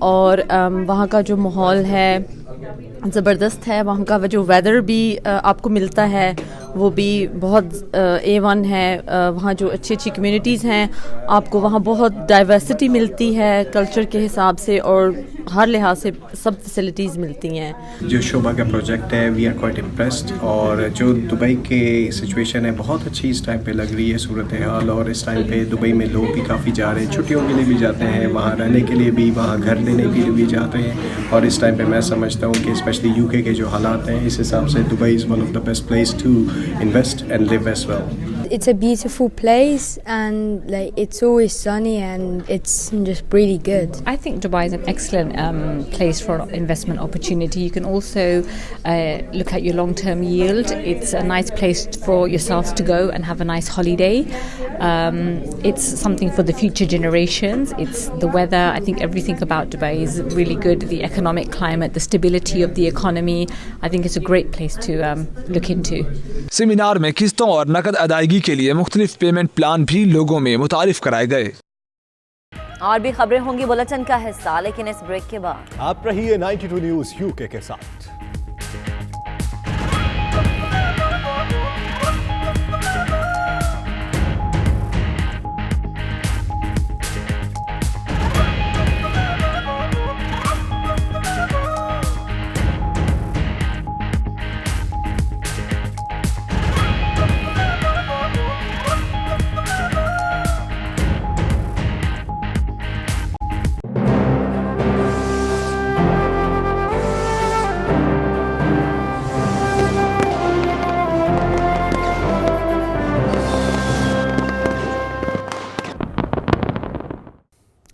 और वहाँ का जो माहौल है ज़बरदस्त है, वहाँ का जो वेदर भी आपको मिलता है वो भी बहुत A1 है। वहाँ जो अच्छी अच्छी कम्युनिटीज़ हैं, आपको वहाँ बहुत डाइवर्सिटी मिलती है कल्चर के हिसाब से और हर लिहाज से सब फैसिलिटीज़ मिलती हैं।
जो शोभा का प्रोजेक्ट है वी आर क्वाइट इम्प्रेस्ड, और जो दुबई के सिचुएशन है बहुत अच्छी इस टाइम पे लग रही है सूरत हाल, और इस टाइम पे दुबई में लोग भी काफ़ी जा रहे हैं, छुट्टियों के लिए भी जाते हैं, वहाँ रहने के लिए भी, वहाँ घर लेने के लिए भी जाते हैं। और इस टाइम पे मैं समझता हूँ कि स्पेशली यूके के जो हालात हैं, इस हिसाब से Dubai is one of the best place to invest and live as well.
It's a beautiful place and like it's always sunny and it's just really good.
I think Dubai is an excellent place for investment opportunity. You can also look at your long-term yield. It's a nice place for yourselves to go and have a nice holiday. It's something for the future generations. It's the weather. I think everything about Dubai is really good. The economic climate, the stability of the economy. I think it's a great place to look into.
Seminar में किस्तों और नकद अदायगी के लिए मुख्तलिफ payment plan भी लोगों में मुतारिफ कराए गए।
और भी खबरें होंगी बुलेटिन का हिस्सा, लेकिन इस ब्रेक के बाद
आप रहिए 92 न्यूज़ यूके के साथ।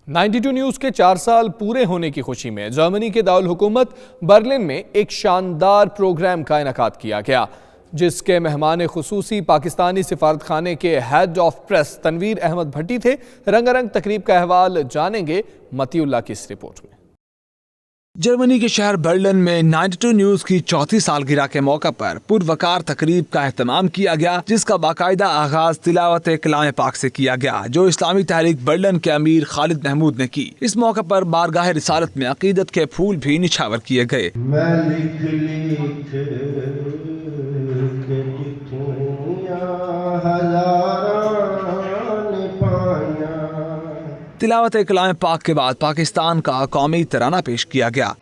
नाइन्टी न्यूज़ के 4 साल पूरे होने की खुशी में जर्मनी के दारुल हुकूमत बर्लिन में एक शानदार प्रोग्राम का इनेकाद किया गया, जिसके मेहमान खुसूसी पाकिस्तानी सिफारत खाने के head of press Tanveer Ahmed Bhatti थे। रंगारंग तकरीब का अहवाल जानेंगे मतीउल्लाह की इस रिपोर्ट में।
जर्मनी के शहर बर्लिन में 92 न्यूज़ की 34 सालगिरह के मौका पर पुरवकार तकरीब का एहतमाम किया गया, जिसका बाकायदा आगाज तिलावत कलाम पाक से किया गया, जो इस्लामी तहरीक बर्लिन के अमीर खालिद महमूद ने की। इस मौका पर बारगाह रिसालत में अकीदत के फूल भी निछावर किए गए। तिलावत कलाम पाक के बाद पाकिस्तान का कौमी तराना पेश किया गया।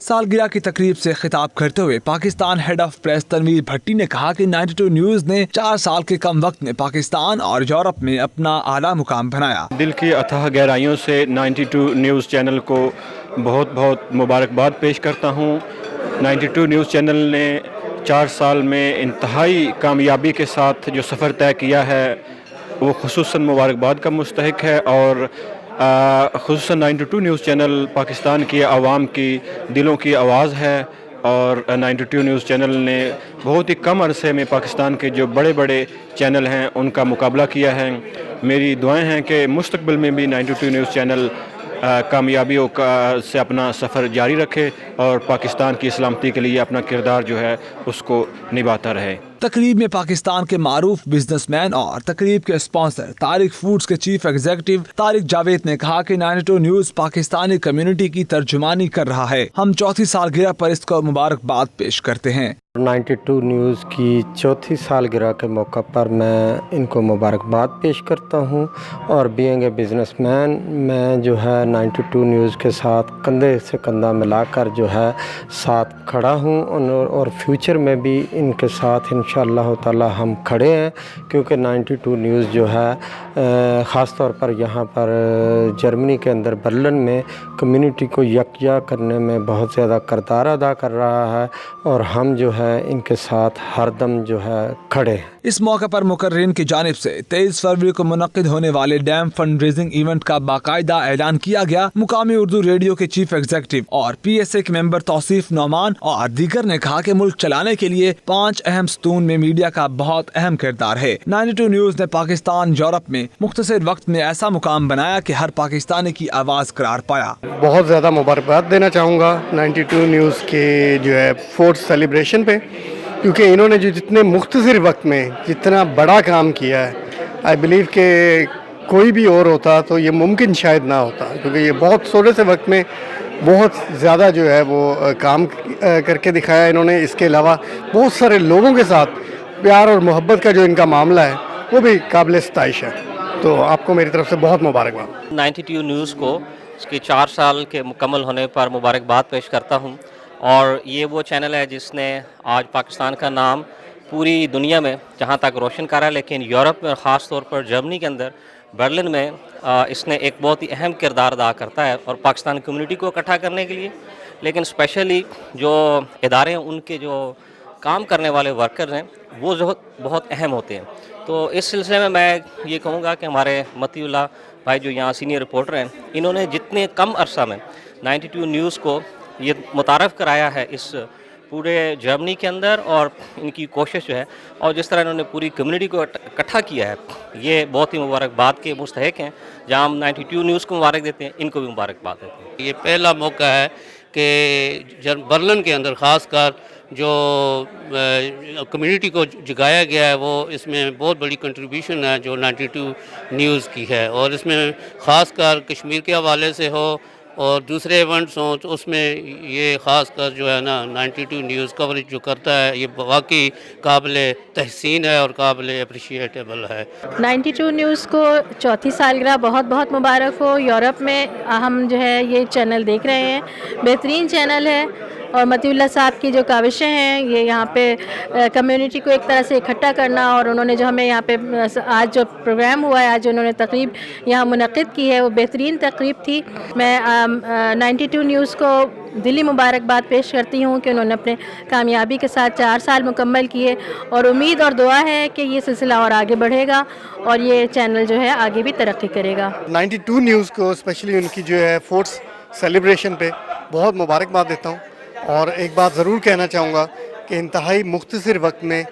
सालगिरह की तकरीब से खिताब करते हुए Pakistan head of press Tanveer Bhatti ने कहा कि 92 न्यूज़ ने 4 साल के कम वक्त में पाकिस्तान और यूरोप में अपना आला मुकाम बनाया।
दिल की अथाह गहराइयों से 92 न्यूज़ चैनल को बहुत बहुत मुबारकबाद पेश करता हूँ। 92 न्यूज़ चैनल ने 4 साल में इंतहाई कामयाबी के साथ जो सफ़र तय किया है वो खुसूसन मुबारकबाद का मुस्तहिक है, और खुसूसन 92 न्यूज़ चैनल पाकिस्तान की आवाम की दिलों की आवाज़ है, और 92 न्यूज़ चैनल ने बहुत ही कम अरसे में पाकिस्तान के जो बड़े बड़े चैनल हैं उनका मुकाबला किया है। मेरी दुआएं हैं कि मुस्तकबिल में भी 92 न्यूज़ चैनल कामयाबियों से अपना सफ़र जारी रखे और पाकिस्तान की सलामती के लिए अपना किरदार जो है उसको निभाता रहे।
तकरीब में पाकिस्तान के मारूफ बिजनेसमैन और तकरीब के स्पॉन्सर तारिक फूड्स के चीफ एग्जीक्यूटिव तारिक जावेद ने कहा कि 92 न्यूज़ पाकिस्तानी कम्युनिटी की तर्जुमानी कर रहा है। हम चौथी सालगिरह पर इसको मुबारकबाद पेश करते हैं।
92 न्यूज़ की चौथी सालगिरह के मौका पर मैं इनको मुबारकबाद पेश करता हूं और बीइंग ए बिजनेसमैन मैं जो है 92 न्यूज़ के साथ कंधे से कंधा मिलाकर जो है साथ खड़ा हूं और फ्यूचर में भी इनके साथ इंशाअल्लाह ताला हम खड़े हैं, क्योंकि 92 न्यूज़ जो है ख़ास तौर पर यहाँ पर जर्मनी के अंदर बर्लिन में कम्युनिटी को यकजा करने में बहुत ज़्यादा किरदार अदा कर रहा है और हम जो है इनके साथ हरदम जो है खड़े हैं।
इस मौके पर मुकर्रिन की जानिब से 23 फरवरी को मुनक्किद होने वाले डैम फंड रेजिंग इवेंट का बाकायदा ऐलान किया गया। मुकामी उर्दू रेडियो के चीफ एग्जीक्यूटिव और PSA के मेंबर तौसीफ नौमान और दीगर ने कहा कि मुल्क चलाने के लिए 5 अहम सतून में मीडिया का बहुत अहम किरदार है। 92 न्यूज़ ने पाकिस्तान यूरोप में मुख्तसर वक्त में ऐसा मुकाम बनाया कि हर पाकिस्तानी की आवाज़ करार पाया।
बहुत ज़्यादा मुबारकबाद देना चाहूँगा 92 न्यूज़ के जो है 4th सेलिब्रेशन पे, क्योंकि इन्होंने जो जितने मुख्तसर वक्त में जितना बड़ा काम किया है, आई बिलीव के कोई भी और होता तो ये मुमकिन शायद ना होता, क्योंकि ये बहुत थोड़े से वक्त में बहुत ज़्यादा जो है वो काम करके दिखाया इन्होंने। इसके अलावा बहुत सारे लोगों के साथ प्यार और मोहब्बत का जो इनका मामला है वो भी काबिल सताइश है। तो आपको मेरी तरफ से बहुत मुबारकबाद।
92 न्यूज़ को इसके 4 साल के मुकम्मल होने पर मुबारकबाद पेश करता हूँ। और ये वो चैनल है जिसने आज पाकिस्तान का नाम पूरी दुनिया में जहाँ तक रोशन करा है, लेकिन यूरोप में ख़ास तौर पर जर्मनी के अंदर बर्लिन में इसने एक बहुत ही अहम किरदार अदा करता है और पाकिस्तान कम्युनिटी को इकट्ठा करने के लिए, लेकिन स्पेशली जो इदारे हैं उनके जो काम करने वाले वर्कर हैं वो जो बहुत अहम होते हैं। तो इस सिलसिले में मैं ये कहूँगा कि हमारे मतीउल्लाह भाई जो यहाँ सीनियर रिपोर्टर हैं, इन्होंने जितने कम अरसा में 92 न्यूज़ को ये मुतारफ़ कराया है इस पूरे जर्मनी के अंदर, और इनकी कोशिश जो है और जिस तरह इन्होंने पूरी कम्युनिटी को इकट्ठा किया है, ये बहुत ही मुबारकबाद के मुस्तहिक हैं। जहाँ हम 92 न्यूज़ को मुबारक देते हैं, इनको भी मुबारकबाद देते हैं।
ये पहला मौका है कि बर्लिन के अंदर ख़ासकर जो कम्युनिटी को जगाया गया है वो इसमें बहुत बड़ी कंट्रीब्यूशन है जो 92 न्यूज़ की है, और इसमें ख़ासकर कश्मीर के हवाले से हो और दूसरे इवेंट्स हों तो उसमें ये ख़ास कर जो है ना 92 न्यूज़ कवरेज जो करता है ये वाकई काबिल तहसीन है और काबिल अप्रिशिएटेबल है।
92 न्यूज़ को चौथी सालगिरह बहुत बहुत मुबारक हो। यूरोप में हम जो है ये चैनल देख रहे हैं, बेहतरीन चैनल है और मतीउल्लाह साहब की जो काविशें हैं ये यहाँ पे कम्युनिटी को एक तरह से इकट्ठा करना, और उन्होंने जो हमें यहाँ पे आज जो प्रोग्राम हुआ है, आज जो उन्होंने तकरीब यहाँ मुनक़िद की है वो बेहतरीन तकरीब थी। मैं 92 न्यूज़ को दिली मुबारकबाद पेश करती हूँ कि उन्होंने अपने कामयाबी के साथ 4 साल मुकम्मल किए, और उम्मीद और दुआ है कि ये सिलसिला और आगे बढ़ेगा और ये चैनल जो है आगे भी तरक्की करेगा।
92 न्यूज़ को स्पेशली उनकी जो है 4th सेलिब्रेशन पे बहुत मुबारकबाद देता हूँ, और एक बात ज़रूर कहना चाहूँगा कि इंतहाई मुख्तसर वक्त में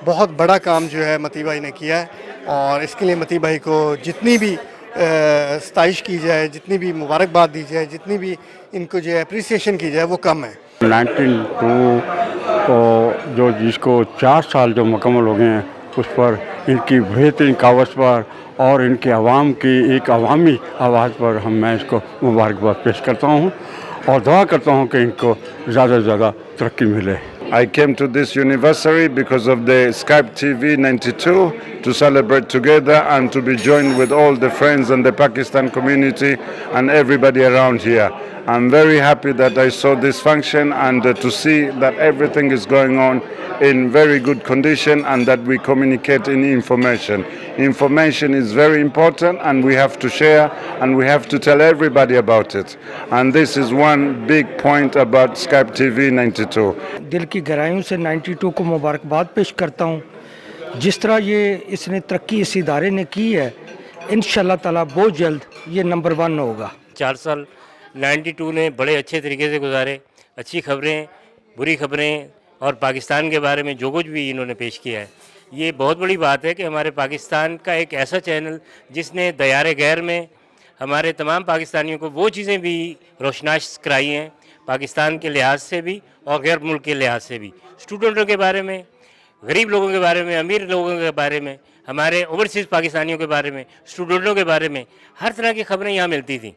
बहुत बड़ा काम जो है मती भाई ने किया है, और इसके लिए मती भाई को जितनी भी सताइश की जाए, जितनी भी मुबारकबाद दी जाए, जितनी भी इनको जो है अप्रिसिएशन की जाए वो कम है।
92 को जो जिसको 4 साल जो मुकम्मल हो गए हैं उस पर इनकी बेहतरीन कावश पर और इनके अवाम की एक अवामी आवाज़ पर मैं इसको मुबारकबाद पेश करता हूँ और दुआ करता हूँ कि इनको ज़्यादा से ज़्यादा तरक्की मिले।
I came to this anniversary because of the Skype TV 92 to celebrate together and to be joined with all the friends and the Pakistan community and everybody around here. I'm very happy that I saw this function and to see that everything is going on in very good condition and that we communicate in information. Information is very important and we have to share and we have to tell everybody about it. And this is one big point about Skype TV 92.
दिल की गहराइयों से 92 को मुबारकबाद पेश करता हूँ। जिस तरह ये इसने तरक्की इस इदारे ने की है, इंशाल्लाह ताला बहुत जल्द ये नंबर 1 होगा।
4 साल 92 ने बड़े अच्छे तरीके से गुजारे, अच्छी खबरें
बुरी खबरें और पाकिस्तान के बारे में जो कुछ भी इन्होंने पेश किया है, ये बहुत बड़ी बात है कि हमारे पाकिस्तान का एक ऐसा चैनल जिसने दयारे गैर में हमारे तमाम पाकिस्तानियों को वो चीज़ें भी रोशनास कराई हैं, पाकिस्तान के लिहाज से भी और गैर मुल्क के लिहाज से भी, स्टूडेंटों के बारे में, गरीब लोगों के बारे में, अमीर लोगों के बारे में, हमारे ओवरसीज़ पाकिस्तानियों के बारे में, स्टूडेंटों के बारे में, हर तरह की खबरें यहाँ मिलती थी।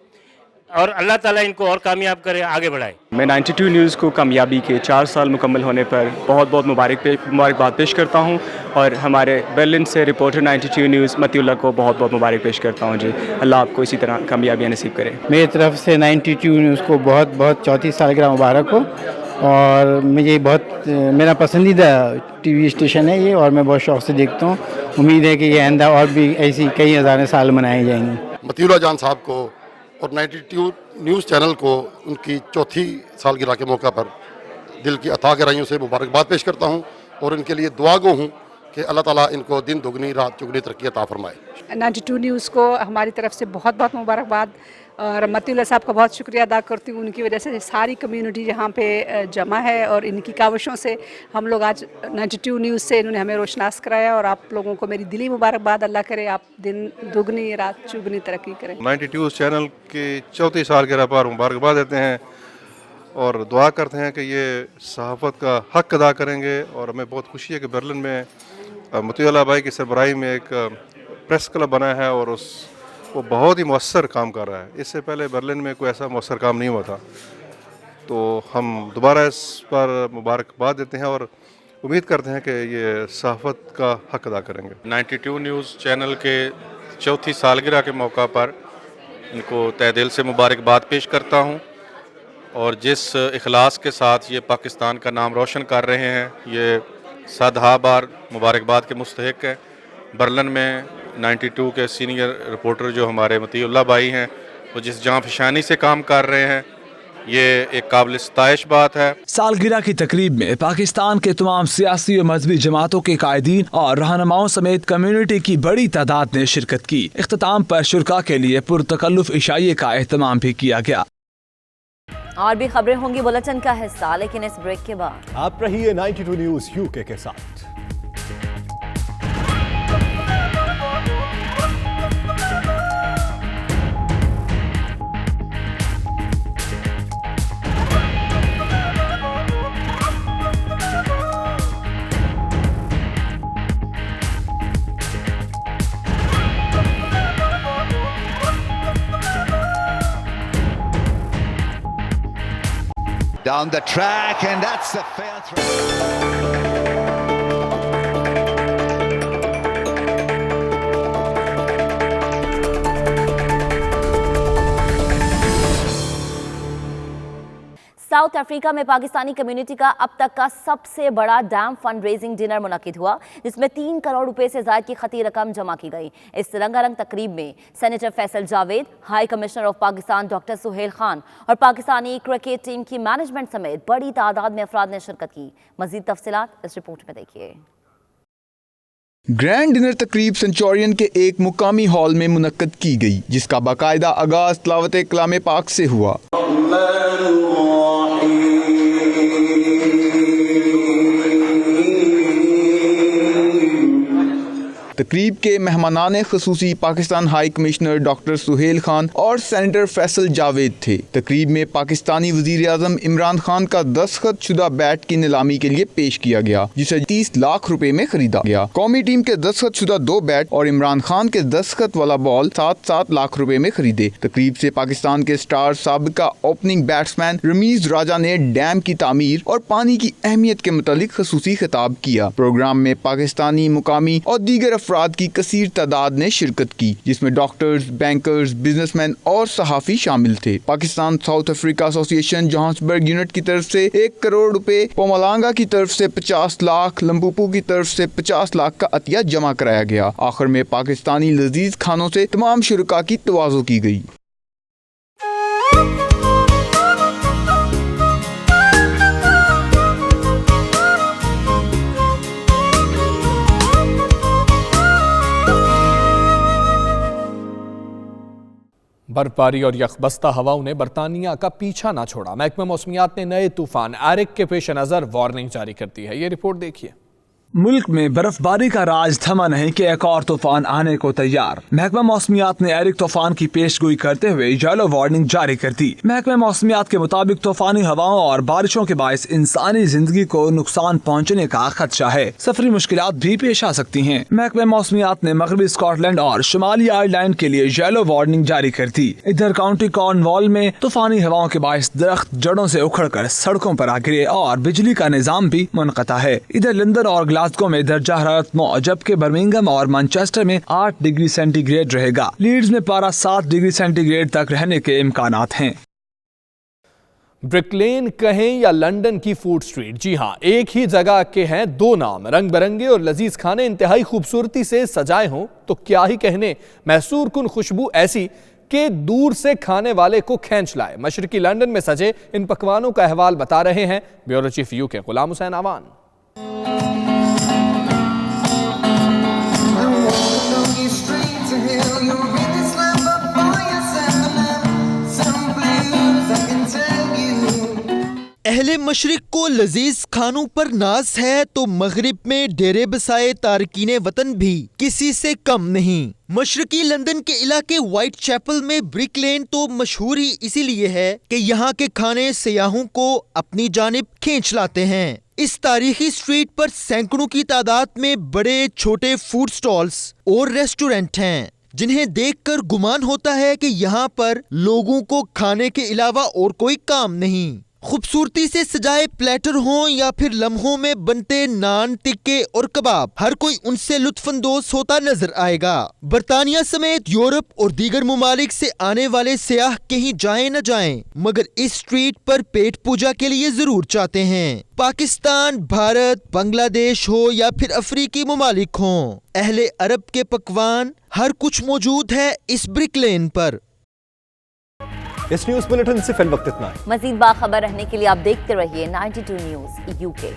और अल्लाह ताला इनको और कामयाब करे, आगे बढ़ाए।
मैं 92 न्यूज़ को कामयाबी के 4 साल मुकम्मल होने पर बहुत बहुत मुबारकबाद पेश करता हूँ और हमारे बर्लिन से रिपोर्टर 92 न्यूज़ मतीउल्लाह को बहुत बहुत मुबारक पेश करता हूँ जी। अल्लाह आपको इसी तरह कामयाबियाँ नसीब करे।
मेरी तरफ से 92 न्यूज़ को बहुत बहुत 34 सालगिरह मुबारक हो और मुझे बहुत मेरा पसंदीदा टीवी स्टेशन है ये और मैं बहुत शौक़ से देखता हूँ। उम्मीद है कि ये आइंदा और भी ऐसी कई हज़ार साल मनाए जाएंगे।
मतीउल्लाह जान साहब को और 92 न्यूज़ चैनल को उनकी चौथी सालगिरह के मौका पर दिल की अता गहराइयों से मुबारकबाद पेश करता हूँ और इनके लिए दुआ गो हूँ कि अल्लाह ताला इनको दिन दुगनी रात चुगनी तरक्की अता फरमाए।
92 न्यूज़ को हमारी तरफ से बहुत बहुत मुबारकबाद और मतीउल्लाह साहब का बहुत शुक्रिया अदा करती हूँ। उनकी वजह से सारी कम्युनिटी यहाँ पे जमा है और इनकी काविशों से हम लोग आज 92 न्यूज़ से इन्होंने हमें रोशनास कराया और आप लोगों को मेरी दिली मुबारकबाद। अल्लाह करे आप दिन दुगनी रात चुगनी तरक्की करें।
92 चैनल की चौथी सालगिरह पर मुबारकबाद देते हैं और दुआ करते हैं कि ये सहाफ़त का हक़ अदा करेंगे। और हमें बहुत खुशी है कि बर्लिन में मतीउल्लाह भाई की सरबराही में एक प्रेस क्लब बना है और वो बहुत ही मौसर काम कर रहा है। इससे पहले बर्लिन में कोई ऐसा मौसर काम नहीं हुआ था, तो हम दोबारा इस पर मुबारकबाद देते हैं और उम्मीद करते हैं कि ये सहाफ़त का हक़ अदा करेंगे।
92 न्यूज़ चैनल के चौथी सालगिरह के मौका पर इनको तहे दिल से मुबारकबाद पेश करता हूँ और जिस इखलास के साथ ये पाकिस्तान का नाम रोशन कर रहे हैं, ये सदहा बार मुबारकबाद के मुस्तहिक है। बर्लिन में 92 के सीनियर रिपोर्टर जो हमारे मतीउल्लाह भाई हैं, वो जिस जांफशानी से काम कर रहे हैं, ये एक काबिल सताइश बात है।
सालगिरह की तकरीब में पाकिस्तान के तमाम सियासी और मजहबी जमातों के कायदीन और रहनुमाओं समेत कम्युनिटी की बड़ी तादाद ने शिरकत की। इख्तिताम पर शुरका के लिए पुरतकल्लुफ इशाइये का एहतमाम भी किया गया।
और भी खबरें होंगी बुलेटिन का हिस्सा, लेकिन इस ब्रेक के बाद
आप रहिए 92 न्यूज़ यूके के साथ।
Down the track, and that's a fair throw.
South Africa में पाकिस्तानी कम्युनिटी का अब तक का सबसे बड़ा डैम फंड रेजिंग डिनर मुनक्किद हुआ, जिसमें 3 करोड़ रुपए से ज्यादा की खती रकम जमा की गई। इस रंगारंग तकरीब में senator Faisal Javed, high commissioner of Pakistan doctor Suhail Khan और पाकिस्तानी क्रिकेट टीम की मैनेजमेंट समेत बड़ी तादाद में अफराद ने शिरकत की। मजीद तफसीलात इस रिपोर्ट में देखिए।
ग्रैंड डिनर तकरीब सेंचुरियन के एक मुकामी हॉल में मुनक्कद की गई, जिसका बाकायदा आगाज तिलावत कलाम पाक से हुआ। तकरीब के मेहमानाने खसूसी Pakistan high commissioner doctor Suhail Khan और सेनेटर फैसल जावेद थे। तकरीब में पाकिस्तानी वजीर आजम इमरान खान का दस्तखत शुदा बैट की नीलामी के लिए पेश किया गया, जिसे 30 लाख रुपए में खरीदा गया। कौमी टीम के दस्तखत शुदा 2 बैट और इमरान खान के दस्तखत वाला बॉल 7-7 लाख रुपए में खरीदे। तकरीब से पाकिस्तान के स्टार साबिका ओपनिंग बैट्समैन रमीज राजा ने डैम की तामीर और पानी की अहमियत के मुतालिक खसूसी खिताब किया। प्रोग्राम में पाकिस्तानी, मुकामी और दीगर अफराद की कसीर तादाद ने शिरकत की, जिसमें डॉक्टर्स, बैंकर्स, बिजनेसमैन और सहाफ़ी शामिल थे। Pakistan south Africa association Johannesburg unit की तरफ से 1 करोड़ रुपए, पोमलांगा की तरफ से 50 लाख, लंबूपू की तरफ से 50 लाख का अतिया जमा कराया गया। आखिर में पाकिस्तानी लजीज खानों से तमाम शुरका की तवाज़ो की गई।
बर्फबारी और यकबस्ता हवाओं ने बरतानिया का पीछा ना छोड़ा। महकमा मौसमियात ने नए तूफान एरिक के पेश नजर वार्निंग जारी कर दी है। ये रिपोर्ट देखिए।
मुल्क में बर्फबारी का राज थमा नहीं कि एक और तूफान आने को तैयार। महकमा मौसमियात ने एरिक तूफान की पेशगोई करते हुए येलो वार्निंग जारी कर दी। महकमा मौसमियात के मुताबिक तूफानी हवाओं और बारिशों के बायस इंसानी जिंदगी को नुकसान पहुंचने का खदशा है। सफरी मुश्किलात भी पेश आ सकती हैं। महकमा मौसमियात ने मगरबी स्कॉटलैंड और शुमाली आयरलैंड के लिए येलो वार्निंग जारी कर दी। इधर काउंटी कॉर्नवाल में तूफानी हवाओं के बायस दरख्त जड़ों से उखड़कर सड़कों पर आ गिरे और बिजली का निजाम भी मुनक़ता है। इधर लंदन और ग्लासगो में दर्जा हरारत 9, जबकि बर्मिंघम और मैनचेस्टर में 8 डिग्री सेंटीग्रेड रहेगा। लीड्स में पारा 7 डिग्री सेंटीग्रेड तक रहने के इम्कानात हैं।
ब्रिक लेन कहें या लंदन की फूड स्ट्रीट, जी हाँ, एक ही जगह के हैं दो नाम। रंग बिरंगे और लजीज खाने इंतहाई खूबसूरती से सजाए हों तो क्या ही कहने, मैसूर कुन खुशबू ऐसी कि दूर से खाने वाले को खींच लाए। मशरकी लंदन में सजे इन पकवानों का अहवाल बता रहे हैं ब्यूरो चीफ यू के गुलाम हुसैन आवान।
अहले मशरिक को लजीज खानों पर नाज है तो मगरिब में डेरे बसाए तारकीने वतन भी किसी से कम नहीं। मशरकी लंदन के इलाके व्हाइट चैपल में ब्रिक लेन तो मशहूर ही इसीलिए है कि यहाँ के खाने सयाहों को अपनी जानिब खींच लाते हैं। इस तारीखी स्ट्रीट पर सैकड़ों की तादाद में बड़े छोटे फूड स्टॉल्स और रेस्टोरेंट हैं, जिन्हें देखकर गुमान होता है कि यहाँ पर लोगों को खाने के अलावा और कोई काम नहीं। खूबसूरती से सजाए प्लेटर हों या फिर लम्हों में बनते नान, टिक्के और कबाब, हर कोई उनसे लुत्फानंदोज होता नजर आएगा। बरतानिया समेत यूरोप और दीगर मुमालिक से आने वाले सयाह कहीं जाएं न जाएं, मगर इस स्ट्रीट पर पेट पूजा के लिए जरूर चाहते हैं। पाकिस्तान, भारत, बांग्लादेश हो या फिर अफ्रीकी मुमालिक हों, अहले अरब के पकवान हर कुछ मौजूद है इस ब्रिक लेन पर।
इस न्यूज बुलेटिन से फिल वक्त इतना।
मजीद बाखबर रहने के लिए आप देखते रहिए 92 न्यूज यूके।